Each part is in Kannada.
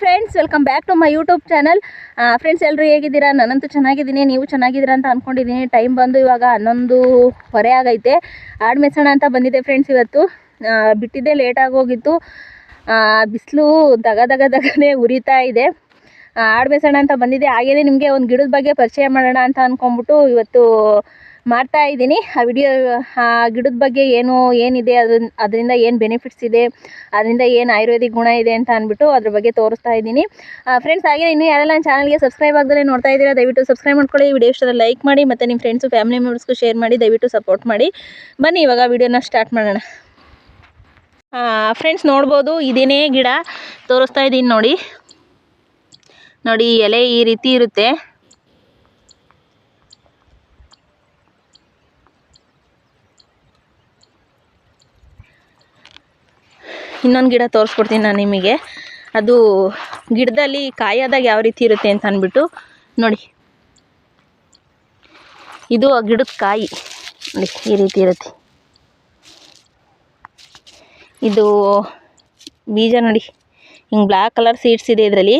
Friends, welcome back to my YouTube channel. Friends, ಎಲ್ಲರೂ ಹೇಗಿದ್ದೀರಾ? ನಾನಂತೂ ಚೆನ್ನಾಗಿದ್ದೀನಿ, ನೀವು ಚೆನ್ನಾಗಿದ್ದೀರಾ ಅಂತ ಅಂದ್ಕೊಂಡಿದ್ದೀನಿ. ಟೈಮ್ ಬಂದು ಇವಾಗ 11:15 ಆಗೈತೆ. ಆಡು ಮೆಸೋಣ ಅಂತ ಬಂದಿದೆ ಫ್ರೆಂಡ್ಸ್. ಇವತ್ತು ಬಿಟ್ಟಿದ್ದೆ ಲೇಟಾಗಿ ಹೋಗಿತ್ತು. ಬಿಸಿಲು ದಗನೇ ಉರಿತಾ ಇದೆ. ಆಡು ಮೆಸೋಣ ಅಂತ ಬಂದಿದೆ. ಹಾಗೇನೆ ನಿಮಗೆ ಒಂದು ಗಿಡದ ಬಗ್ಗೆ ಪರಿಚಯ ಮಾಡೋಣ ಅಂತ ಅಂದ್ಕೊಂಡ್ಬಿಟ್ಟು ಇವತ್ತು ಮಾಡ್ತಾ ಇದ್ದೀನಿ ಆ ವಿಡಿಯೋ. ಆ ಗಿಡದ ಬಗ್ಗೆ ಏನಿದೆ, ಅದರಿಂದ ಏನು ಬೆನಿಫಿಟ್ಸ್ ಇದೆ, ಅದರಿಂದ ಏನು ಆಯುರ್ವೇದಿಕ್ ಗುಣ ಇದೆ ಅಂತ ಅಂದ್ಬಿಟ್ಟು ಅದ್ರ ಬಗ್ಗೆ ತೋರಿಸ್ತಾ ಇದ್ದೀನಿ ಫ್ರೆಂಡ್ಸ್. ಹಾಗೆ ಇನ್ನೂ ಯಾರೆಲ್ಲ ನನ್ನ ಚಾನಲ್ಗೆ ಸಬ್ಸ್ಕ್ರೈಬ್ ಆಗದೆ ನೋಡ್ತಾ ಇದ್ದೀರಾ, ದಯವಿಟ್ಟು ಸಬ್ಸ್ಕ್ರೈಬ್ ಮಾಡ್ಕೊಳ್ಳಿ. ವಿಡಿಯೋ ಇಷ್ಟದ ಲೈಕ್ ಮಾಡಿ, ಮತ್ತು ನಿಮ್ಮ ಫ್ರೆಂಡ್ಸು ಫ್ಯಾಮಿಲಿ ಮೆಂಬರ್ಸ್ಗೂ ಶೇರ್ ಮಾಡಿ, ದಯವಿಟ್ಟು ಸಪೋರ್ಟ್ ಮಾಡಿ. ಬನ್ನಿ ಇವಾಗ ವಿಡಿಯೋನ ಸ್ಟಾರ್ಟ್ ಮಾಡೋಣ. ಫ್ರೆಂಡ್ಸ್, ನೋಡ್ಬೋದು, ಇದೇನೇ ಗಿಡ ತೋರಿಸ್ತಾ ಇದ್ದೀನಿ ನೋಡಿ. ಎಲೆ ಈ ರೀತಿ ಇರುತ್ತೆ. ಇನ್ನೊಂದು ಗಿಡ ತೋರಿಸ್ಕೊಡ್ತೀನಿ ನಾನು ನಿಮಗೆ. ಅದು ಗಿಡದಲ್ಲಿ ಕಾಯಾದಾಗ ಯಾವ ರೀತಿ ಇರುತ್ತೆ ಅಂತ ಅಂದ್ಬಿಟ್ಟು ನೋಡಿ. ಇದು ಆ ಗಿಡದ ಕಾಯಿ ನೋಡಿ, ಈ ರೀತಿ ಇರುತ್ತೆ. ಇದು ಬೀಜ ನೋಡಿ, ಹಿಂಗೆ ಬ್ಲ್ಯಾಕ್ ಕಲರ್ ಸೀಡ್ಸ್ ಇದೆ ಇದರಲ್ಲಿ.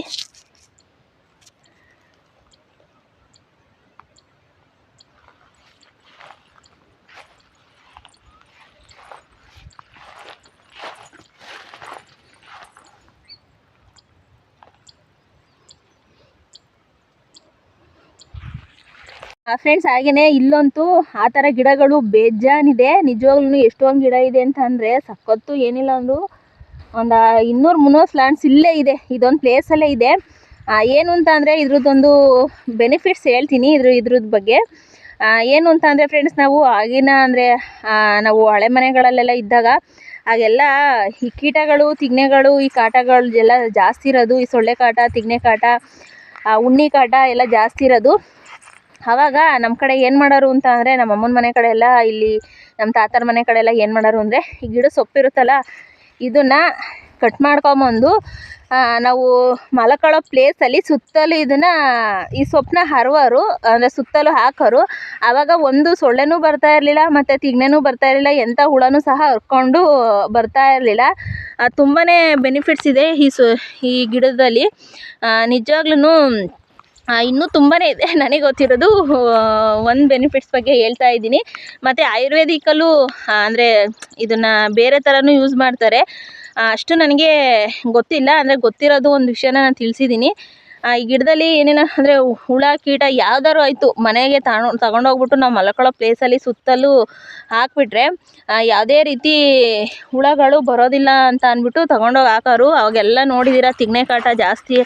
ಫ್ರೆಂಡ್ಸ್, ಹಾಗೆಯೇ ಇಲ್ಲಂತೂ ಆ ಥರ ಗಿಡಗಳು ಬೇಜಾನಿದೆ. ನಿಜವಾಗ್ಲೂ ಎಷ್ಟೊಂದು ಗಿಡ ಇದೆ ಅಂತ ಅಂದರೆ ಸಖತ್ತು. ಏನಿಲ್ಲ ಅಂದರೂ ಒಂದು 200-300 ಪ್ಲಾಂಟ್ಸ್ ಇಲ್ಲೇ ಇದೆ, ಇದೊಂದು ಪ್ಲೇಸಲ್ಲೇ ಇದೆ. ಏನು ಅಂತ ಅಂದರೆ ಇದ್ರದ್ದೊಂದು ಬೆನಿಫಿಟ್ಸ್ ಹೇಳ್ತೀನಿ ಇದ್ರದ್ದು ಬಗ್ಗೆ. ಏನು ಅಂತ ಅಂದರೆ ಫ್ರೆಂಡ್ಸ್, ನಾವು ಆಗಿನ ಅಂದರೆ ನಾವು ಹಳೆ ಮನೆಗಳಲ್ಲೆಲ್ಲ ಇದ್ದಾಗ ಆಗೆಲ್ಲ ಈ ಕೀಟಗಳು, ತಿಗ್ನೆಗಳು, ಈ ಕಾಟಗಳು ಎಲ್ಲ ಜಾಸ್ತಿ ಇರೋದು. ಈ ಸೊಳ್ಳೆ ಕಾಟ, ತಿಗ್ನೆ ಕಾಟ, ಉಣ್ಣಿ ಕಾಟ ಎಲ್ಲ ಜಾಸ್ತಿ ಇರೋದು. ಆವಾಗ ನಮ್ಮ ಕಡೆ ಏನು ಮಾಡೋರು ಅಂತ ಅಂದರೆ, ನಮ್ಮ ಅಮ್ಮನ ಮನೆ ಕಡೆ ಎಲ್ಲ, ಇಲ್ಲಿ ನಮ್ಮ ತಾತರ ಮನೆ ಕಡೆ ಎಲ್ಲ ಏನು ಮಾಡೋರು ಅಂದರೆ, ಈ ಗಿಡ ಸೊಪ್ಪಿರುತ್ತಲ್ಲ, ಇದನ್ನು ಕಟ್ ಮಾಡ್ಕೊಂಬಂದು ನಾವು ಮಲ್ಕೊಳ್ಳೋ ಪ್ಲೇಸಲ್ಲಿ ಸುತ್ತಲೂ ಈ ಸೊಪ್ಪನ್ನ ಹರವರು, ಅಂದರೆ ಸುತ್ತಲೂ ಹಾಕೋರು. ಆವಾಗ ಒಂದು ಸೊಳ್ಳೆನೂ ಬರ್ತಾ ಇರಲಿಲ್ಲ, ಮತ್ತು ತಿಗ್ನೆನೂ ಬರ್ತಾ ಇರಲಿಲ್ಲ, ಎಂಥ ಹುಳನೂ ಸಹ ಹರ್ಕೊಂಡು ಬರ್ತಾ ಇರಲಿಲ್ಲ. ತುಂಬಾ ಬೆನಿಫಿಟ್ಸ್ ಇದೆ ಈ ಗಿಡದಲ್ಲಿ. ನಿಜವಾಗ್ಲೂ ಇನ್ನೂ ತುಂಬಾ ಇದೆ. ನನಗೆ ಗೊತ್ತಿರೋದು ಒಂದು ಬೆನಿಫಿಟ್ಸ್ ಬಗ್ಗೆ ಹೇಳ್ತಾ ಇದ್ದೀನಿ. ಮತ್ತು ಆಯುರ್ವೇದಿಕಲ್ಲೂ ಅಂದರೆ ಇದನ್ನು ಬೇರೆ ಥರನೂ ಯೂಸ್ ಮಾಡ್ತಾರೆ. ಅಷ್ಟು ನನಗೆ ಗೊತ್ತಿಲ್ಲ, ಅಂದರೆ ಗೊತ್ತಿರೋದು ಒಂದು ವಿಷಯನ ನಾನು ತಿಳಿಸಿದ್ದೀನಿ. ಈ ಗಿಡದಲ್ಲಿ ಏನೇನು ಅಂದರೆ ಹುಳ ಕೀಟ ಯಾವ್ದಾರು ಆಯಿತು, ಮನೆಗೆ ತಗೊಂಡೋಗ್ಬಿಟ್ಟು ನಾವು ಮಲ್ಕೊಳ್ಳೋ ಪ್ಲೇಸಲ್ಲಿ ಸುತ್ತಲೂ ಹಾಕಿಬಿಟ್ರೆ ಯಾವುದೇ ರೀತಿ ಹುಳಗಳು ಬರೋದಿಲ್ಲ ಅಂತ ಅಂದ್ಬಿಟ್ಟು ತಗೊಂಡೋಗಿ ಹಾಕೋರು. ಅವಾಗೆಲ್ಲ ನೋಡಿದ್ದೀರ, ತಿಗ್ನೆ ಕಾಟ ಜಾಸ್ತಿ.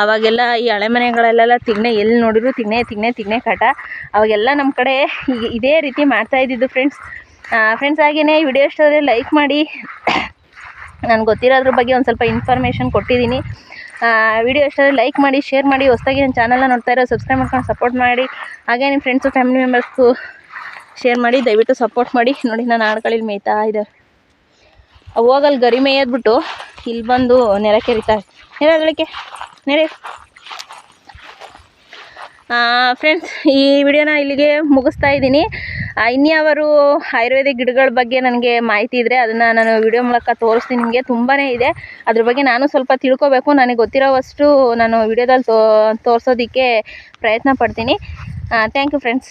ಅವಾಗೆಲ್ಲ ಈ ಹಳೆ ಮನೆಗಳಲ್ಲೆಲ್ಲ ತಿಗ್ನೆ ಎಲ್ಲಿ ನೋಡಿದ್ರು ತಿಗ್ನೆ ಕಾಟ. ಅವಾಗೆಲ್ಲ ನಮ್ಮ ಕಡೆ ಇದೇ ರೀತಿ ಮಾಡ್ತಾಯಿದ್ದಿದ್ದು ಫ್ರೆಂಡ್ಸ್. ಹಾಗೆಯೇ ವಿಡಿಯೋ ಇಷ್ಟವಾದರೆ ಲೈಕ್ ಮಾಡಿ. ನಾನು ಗೊತ್ತಿರೋದ್ರ ಬಗ್ಗೆ ಒಂದು ಸ್ವಲ್ಪ ಇನ್ಫಾರ್ಮೇಷನ್ ಕೊಟ್ಟಿದ್ದೀನಿ. ವಿಡಿಯೋ ಇಷ್ಟವಾದರೆ ಲೈಕ್ ಮಾಡಿ, ಶೇರ್ ಮಾಡಿ. ಹೊಸದಾಗಿ ನನ್ನ ಚಾನಲ್ನ ನೋಡ್ತಾ ಇರೋ ಸಬ್ಸ್ಕ್ರೈಬ್ ಮಾಡ್ಕೊಂಡು ಸಪೋರ್ಟ್ ಮಾಡಿ. ಹಾಗೆ ನಿಮ್ಮ ಫ್ರೆಂಡ್ಸು ಫ್ಯಾಮಿಲಿ ಮೆಂಬರ್ಸ್ಗೂ ಶೇರ್ ಮಾಡಿ, ದಯವಿಟ್ಟು ಸಪೋರ್ಟ್ ಮಾಡಿ. ನೋಡಿ, ನಾನು ಆಡುಗಳಲ್ಲಿ ಮೇಯ್ತಾ ಇದ್ದಾರೆ. ಹೋಗಲ್ಲಿ ಗರಿ ಮೇಯೋದ್ಬಿಟ್ಟು ಇಲ್ಲಿ ಬಂದು ನೆಲ ಕೆರಿತಾರೆ. ನೆರೆ ಫ್ರೆಂಡ್ಸ್, ಈ ವಿಡಿಯೋನ ಇಲ್ಲಿಗೆ ಮುಗಿಸ್ತಾ ಇದ್ದೀನಿ. ಇನ್ಯಾವರು ಆಯುರ್ವೇದಿಕ್ ಗಿಡಗಳ ಬಗ್ಗೆ ನನಗೆ ಮಾಹಿತಿ ಇದ್ದರೆ ಅದನ್ನು ನಾನು ವಿಡಿಯೋ ಮೂಲಕ ತೋರಿಸ್ತೀನಿ. ನಿಮಗೆ ತುಂಬಾ ಇದೆ, ಅದ್ರ ಬಗ್ಗೆ ನಾನು ಸ್ವಲ್ಪ ತಿಳ್ಕೊಬೇಕು. ನನಗೆ ಗೊತ್ತಿರೋವಷ್ಟು ನಾನು ವಿಡಿಯೋದಲ್ಲಿ ತೋರಿಸೋದಕ್ಕೆ ಪ್ರಯತ್ನ ಪಡ್ತೀನಿ. Thank you friends.